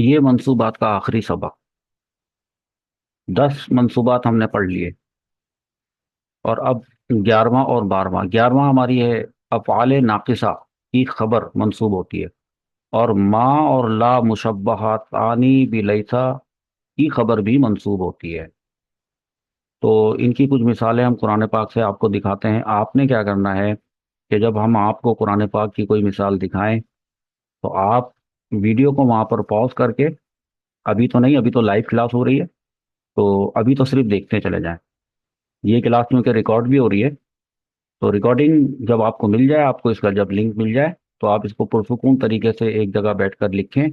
یہ منصوبات کا آخری سبق، 10 منصوبات ہم نے پڑھ لیے، اور اب 11واں اور 12واں۔ 11واں ہماری ہے افعال ناقصہ کی خبر منصوب ہوتی ہے، اور ما اور لا مشبہات آنی بلیسا کی خبر بھی منصوب ہوتی ہے۔ تو ان کی کچھ مثالیں ہم قرآن پاک سے آپ کو دکھاتے ہیں۔ آپ نے کیا کرنا ہے کہ جب ہم آپ کو قرآن پاک کی کوئی مثال دکھائیں تو آپ ویڈیو کو وہاں پر پاز کر کے، ابھی تو نہیں، ابھی تو لائیو کلاس ہو رہی ہے، تو ابھی تو صرف دیکھتے چلے جائیں۔ یہ کلاس کیونکہ ریکارڈ بھی ہو رہی ہے، تو ریکارڈنگ جب آپ کو مل جائے، آپ کو اس کا جب لنک مل جائے، تو آپ اس کو پرسکون طریقے سے ایک جگہ بیٹھ کر لکھیں۔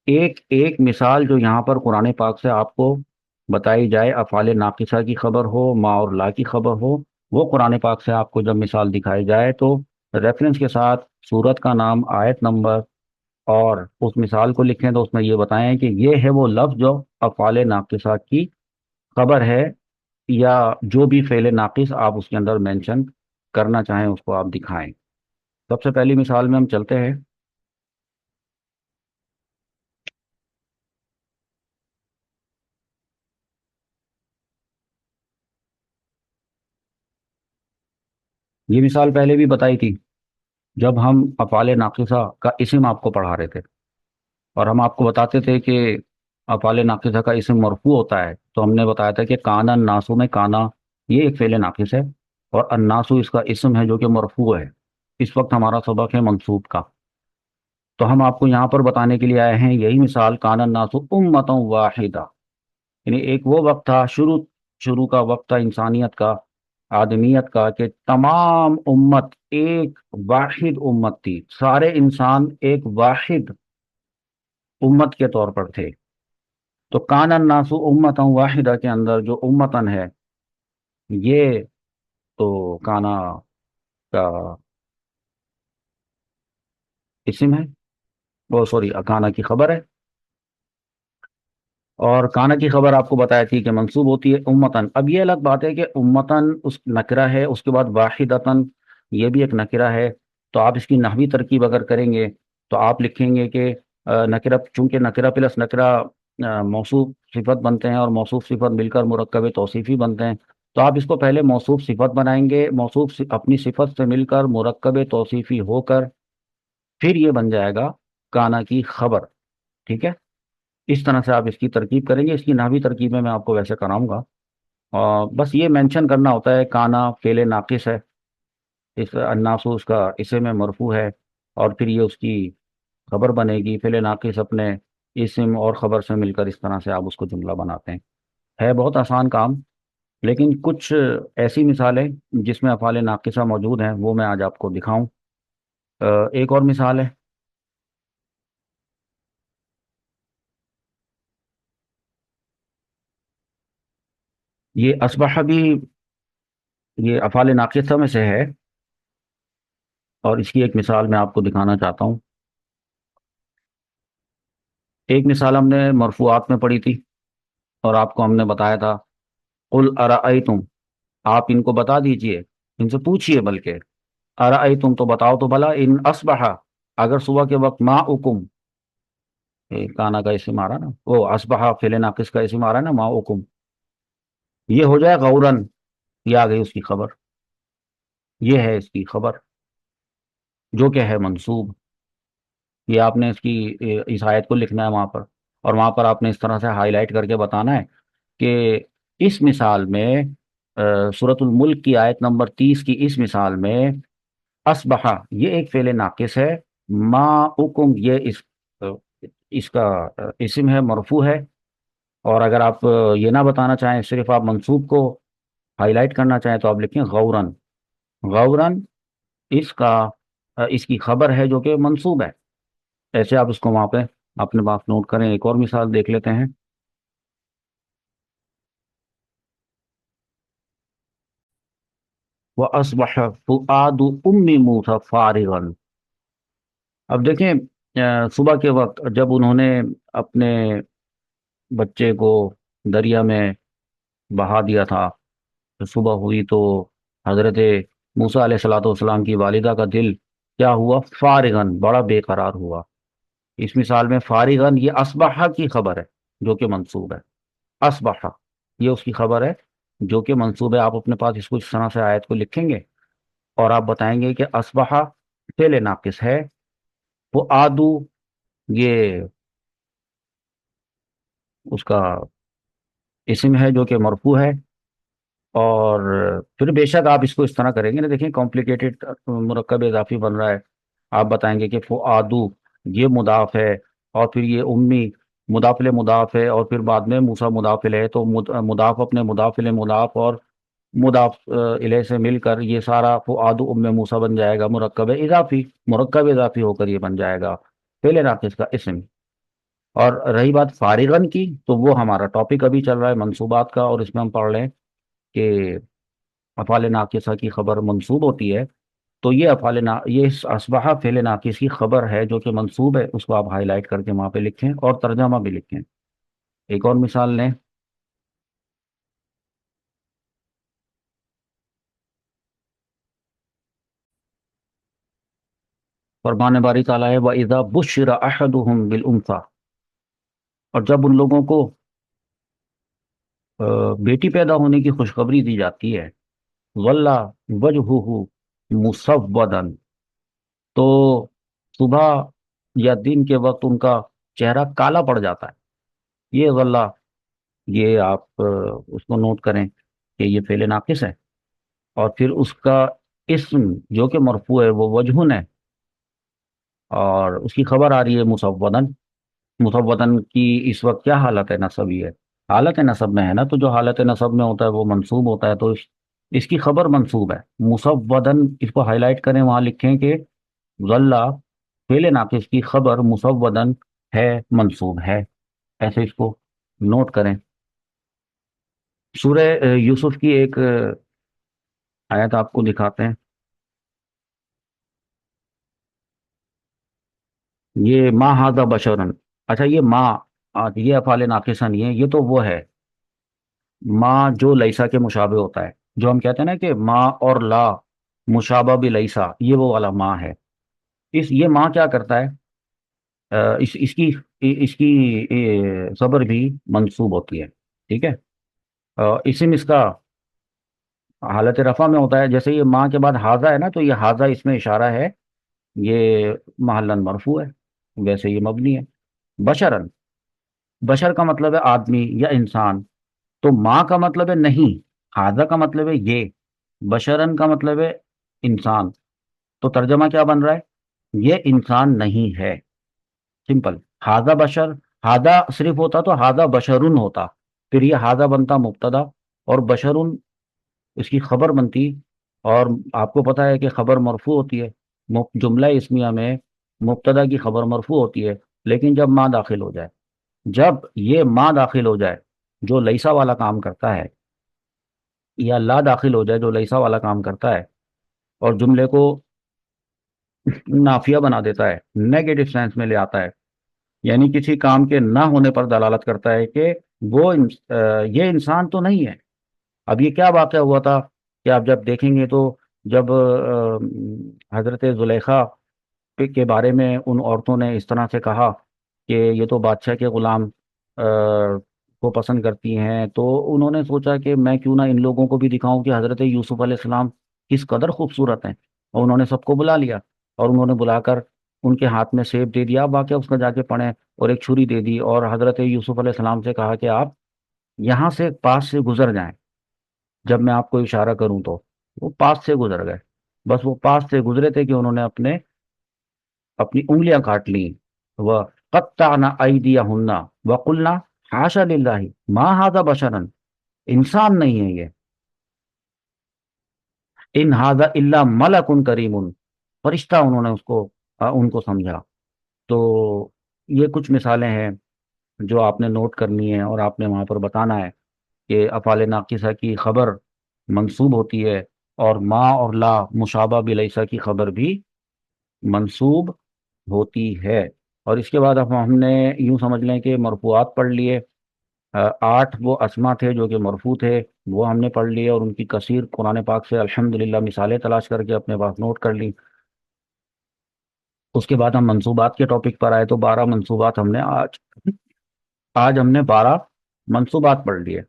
ایک ایک مثال جو یہاں پر قرآن پاک سے آپ کو بتائی جائے، افعال ناقصہ کی خبر ہو، ما اور لا کی خبر ہو، وہ قرآن پاک سے آپ کو جب مثال دکھائی جائے تو ریفرنس کے ساتھ سورت کا نام، آیت نمبر اور اس مثال کو لکھیں، تو اس میں یہ بتائیں کہ یہ ہے وہ لفظ جو افعال ناقصہ کی خبر ہے، یا جو بھی فعل ناقص آپ اس کے اندر مینشن کرنا چاہیں اس کو آپ دکھائیں۔ سب سے پہلی مثال میں ہم چلتے ہیں۔ یہ مثال پہلے بھی بتائی تھی جب ہم افعال ناقصہ کا اسم آپ کو پڑھا رہے تھے، اور ہم آپ کو بتاتے تھے کہ افعال ناقصہ کا اسم مرفوع ہوتا ہے، تو ہم نے بتایا تھا کہ کانا الناسو میں کانا یہ ایک فعل ناقص ہے، اور الناسو اس کا اسم ہے جو کہ مرفوع ہے۔ اس وقت ہمارا سبق ہے منصوب کا، تو ہم آپ کو یہاں پر بتانے کے لیے آئے ہیں یہی مثال، کانا الناسو امتا واحدہ، یعنی ایک وہ وقت تھا، شروع کا وقت تھا انسانیت کا، آدمیت کا، کہ تمام امت ایک واحد امت تھی، سارے انسان ایک واحد امت کے طور پر تھے۔ تو کان الناس امتا واحدہ کے اندر جو امتن ہے، یہ تو کانا کا اسم ہے، وہ سوری کانا کی خبر ہے، اور کانا کی خبر آپ کو بتایا تھی کہ منصوب ہوتی ہے امتن۔ اب یہ الگ بات ہے کہ امتن اس نکرہ ہے، اس کے بعد واحدتن یہ بھی ایک نکرہ ہے، تو آپ اس کی نحوی ترکیب اگر کریں گے تو آپ لکھیں گے کہ نکرہ، چونکہ نکرہ پلس نکرہ موصوف صفت بنتے ہیں، اور موصوف صفت مل کر مرکب توصیفی بنتے ہیں، تو آپ اس کو پہلے موصوف صفت بنائیں گے، موصوف اپنی صفت سے مل کر مرکب توصیفی ہو کر پھر یہ بن جائے گا کانا کی خبر۔ ٹھیک ہے، اس طرح سے آپ اس کی ترکیب کریں گے۔ اس کی نحوی ترکیبیں میں آپ کو ویسے کراؤں گا، اور بس یہ مینشن کرنا ہوتا ہے کانا فعل ناقص ہے، اس الناسو اس کا اسم میں مرفوع ہے، اور پھر یہ اس کی خبر بنے گی، فعل ناقص اپنے اسم اور خبر سے مل کر اس طرح سے آپ اس کو جملہ بناتے ہیں۔ ہے بہت آسان کام، لیکن کچھ ایسی مثالیں جس میں افعال ناقصہ موجود ہیں وہ میں آج آپ کو دکھاؤں۔ ایک اور مثال ہے، یہ اصبح بھی، یہ افعال ناقصہ میں سے ہے، اور اس کی ایک مثال میں آپ کو دکھانا چاہتا ہوں۔ ایک مثال ہم نے مرفوعات میں پڑھی تھی، اور آپ کو ہم نے بتایا تھا قل ارأیتم، آپ ان کو بتا دیجئے، ان سے پوچھئے، بلکہ ارأیتم تو بتاؤ تو بھلا، ان اصبح، اگر صبح کے وقت ماؤکم، کانا کا اسم آ رہا نا، وہ اصبح فعل ناقص کا اسم آ رہا ہے نا، ماؤکم، یہ ہو جائے غورن، یہ آ گئی اس کی خبر، یہ ہے اس کی خبر جو کہ ہے منصوب۔ یہ آپ نے اس کی اس آیت کو لکھنا ہے وہاں پر، اور وہاں پر آپ نے اس طرح سے ہائی لائٹ کر کے بتانا ہے کہ اس مثال میں سورۃ الملک کی آیت نمبر 30 کی اس مثال میں اصبح یہ ایک فعل ناقص ہے، ماؤکم یہ اس کا اسم ہے، مرفوع ہے، اور اگر آپ یہ نہ بتانا چاہیں، صرف آپ منصوب کو ہائی لائٹ کرنا چاہیں، تو آپ لکھیں غورن، غورن اس کا اس کی خبر ہے جو کہ منصوب ہے۔ ایسے آپ اس کو وہاں پہ اپنے پاس نوٹ کریں۔ ایک اور مثال دیکھ لیتے ہیں۔ وَأَصْبَحَ فُؤَادُ أُمِّ مُوسَىٰ فَارِغًا، اب دیکھیں صبح کے وقت جب انہوں نے اپنے بچے کو دریا میں بہا دیا تھا، صبح ہوئی تو حضرت موسیٰ علیہ الصلوۃ والسلام کی والدہ کا دل کیا ہوا؟ فارغن، بڑا بے قرار ہوا، اس مثال میں فارغن یہ اصبح کی خبر ہے جو کہ منصوب ہے، اصبح یہ اس کی خبر ہے جو کہ منصوب ہے۔ آپ اپنے پاس اس کو اس طرح سے آیت کو لکھیں گے اور آپ بتائیں گے کہ اصبح فعل ناقص ہے، وہ آدو یہ اس کا اسم ہے جو کہ مرفوع ہے، اور پھر بے شک آپ اس کو اس طرح کریں گے نا، دیکھیں کمپلیکیٹڈ مرکب اضافی بن رہا ہے۔ آپ بتائیں گے کہ فؤادو یہ مضاف ہے، اور پھر یہ امی مضاف مضاف ہے، اور پھر بعد میں موسیٰ مضاف ہے، تو مضاف اپنے مضاف مضاف اور مضاف الیہ سے مل کر یہ سارا فؤادو ام موسیٰ بن جائے گا، مرکب اضافی ہو کر یہ بن جائے گا فعل ناقص کا اسم۔ اور رہی بات فارغن کی، تو وہ ہمارا ٹاپک ابھی چل رہا ہے منصوبات کا، اور اس میں ہم پڑھ رہے ہیں کہ افعال ناقصہ کی خبر منصوب ہوتی ہے۔ تو یہ یہ اصبح فعل ناقص کی خبر ہے جو کہ منصوب ہے، اس کو آپ ہائی لائٹ کر کے وہاں پہ لکھیں اور ترجمہ بھی لکھیں۔ ایک اور مثال لیں، فرمان باری تعالیٰ ہے وَإِذَا بُشِّرَ أَحَدُهُم بِالْأُنثَىٰ، اور جب ان لوگوں کو بیٹی پیدا ہونے کی خوشخبری دی جاتی ہے، ظَلَّ وَجْهُهُ مُسَوَّدًا، تو صبح یا دن کے وقت ان کا چہرہ کالا پڑ جاتا ہے۔ یہ ظَلَّ، یہ آپ اس کو نوٹ کریں کہ یہ فعل ناقص ہے، اور پھر اس کا اسم جو کہ مرفوع ہے وہ وجہن ہے، اور اس کی خبر آ رہی ہے مسودن۔ مسودن کی اس وقت کیا حالت ہے؟ نصب ہی ہے، حالت نصب میں ہے نا، تو جو حالت نصب میں ہوتا ہے وہ منصوب ہوتا ہے، تو اس کی خبر منصوب ہے مسودن۔ اس کو ہائی لائٹ کریں، وہاں لکھیں کہ ظل فعل ناقص کی خبر مسودن ہے، منصوب ہے، ایسے اس کو نوٹ کریں۔ سورہ یوسف کی ایک آیت آپ کو دکھاتے ہیں، یہ ما ھذا بشرن، اچھا یہ ما، یہ افعال ناقصہ نہیں ہے، یہ تو وہ ہے ما جو لیسا کے مشابہ ہوتا ہے، جو ہم کہتے ہیں نا کہ ما اور لا مشابہ بھی لیسا، یہ وہ والا ما ہے۔ یہ ما کیا کرتا ہے؟ اس کی خبر بھی منصوب ہوتی ہے، ٹھیک ہے؟ اسم اس کا حالت رفع میں ہوتا ہے، جیسے یہ ما کے بعد حاضہ ہے نا، تو یہ حاضہ اس میں اشارہ ہے، یہ محلن مرفوع ہے، ویسے یہ مبنی ہے۔ بشرن، بشر کا مطلب ہے آدمی یا انسان، تو ماں کا مطلب ہے نہیں، حاضہ کا مطلب ہے یہ، بشرن کا مطلب ہے انسان، تو ترجمہ کیا بن رہا ہے؟ یہ انسان نہیں ہے، سمپل۔ حاضہ بشر، حاضہ صرف ہوتا تو حاضہ بشرن ہوتا، پھر یہ حاضہ بنتا مبتدا، اور بشرن اس کی خبر بنتی، اور آپ کو پتا ہے کہ خبر مرفوع ہوتی ہے، جملہ اسمیہ میں مبتدا کی خبر مرفوع ہوتی ہے، لیکن جب ماں داخل ہو جائے، جب یہ ماں داخل ہو جائے جو لیسا والا کام کرتا ہے، یا لا داخل ہو جائے جو لیسا والا کام کرتا ہے، اور جملے کو نافیہ بنا دیتا ہے، نیگیٹو سینس میں لے آتا ہے، یعنی کسی کام کے نہ ہونے پر دلالت کرتا ہے کہ یہ انسان تو نہیں ہے۔ اب یہ کیا واقعہ ہوا تھا کہ آپ جب دیکھیں گے تو جب حضرت زلیخا کے بارے میں ان عورتوں نے اس طرح سے کہا کہ یہ تو بادشاہ کے غلام کو پسند کرتی ہیں، تو انہوں نے سوچا کہ میں کیوں نہ ان لوگوں کو بھی دکھاؤں کہ حضرت یوسف علیہ السلام کس قدر خوبصورت ہیں، اور انہوں نے سب کو بلا لیا، اور انہوں نے بلا کر ان کے ہاتھ میں سیب دے دیا، واقعہ اس کا جا کے پڑھیں، اور ایک چھری دے دی، اور حضرت یوسف علیہ السلام سے کہا کہ آپ یہاں سے پاس سے گزر جائیں، جب میں آپ کو اشارہ کروں تو وہ پاس سے گزر گئے، بس وہ پاس سے گزرے تھے کہ انہوں نے اپنی انگلیاں کاٹ لیں، وہ قطعنا ایدیہن وقلنا حاشا للہ ما ھذا بشرا، انسان نہیں ہے یہ، ان ھذا الا ملک کریم، فرشتہ انہوں نے ان کو سمجھا۔ تو یہ کچھ مثالیں ہیں جو آپ نے نوٹ کرنی ہے، اور آپ نے وہاں پر بتانا ہے کہ افعال ناقصہ کی خبر منصوب ہوتی ہے، اور ما اور لا مشابہ بلیسا کی خبر بھی منصوب ہوتی ہے۔ اور اس کے بعد اب ہم نے یوں سمجھ لیں کہ مرفوعات پڑھ لیے، 8 وہ اسما تھے جو کہ مرفوع تھے، وہ ہم نے پڑھ لیے، اور ان کی کثیر قرآن پاک سے الحمدللہ مثالیں تلاش کر کے اپنے پاس نوٹ کر لی۔ اس کے بعد ہم منصوبات کے ٹاپک پر آئے تو 12 منصوبات ہم نے آج ہم نے 12 منصوبات پڑھ لیے.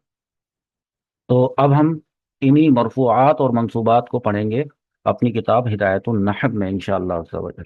تو اب ہم انہی مرفوعات اور منصوبات کو پڑھیں گے اپنی کتاب ہدایت النحو میں انشاءاللہ عز و جل.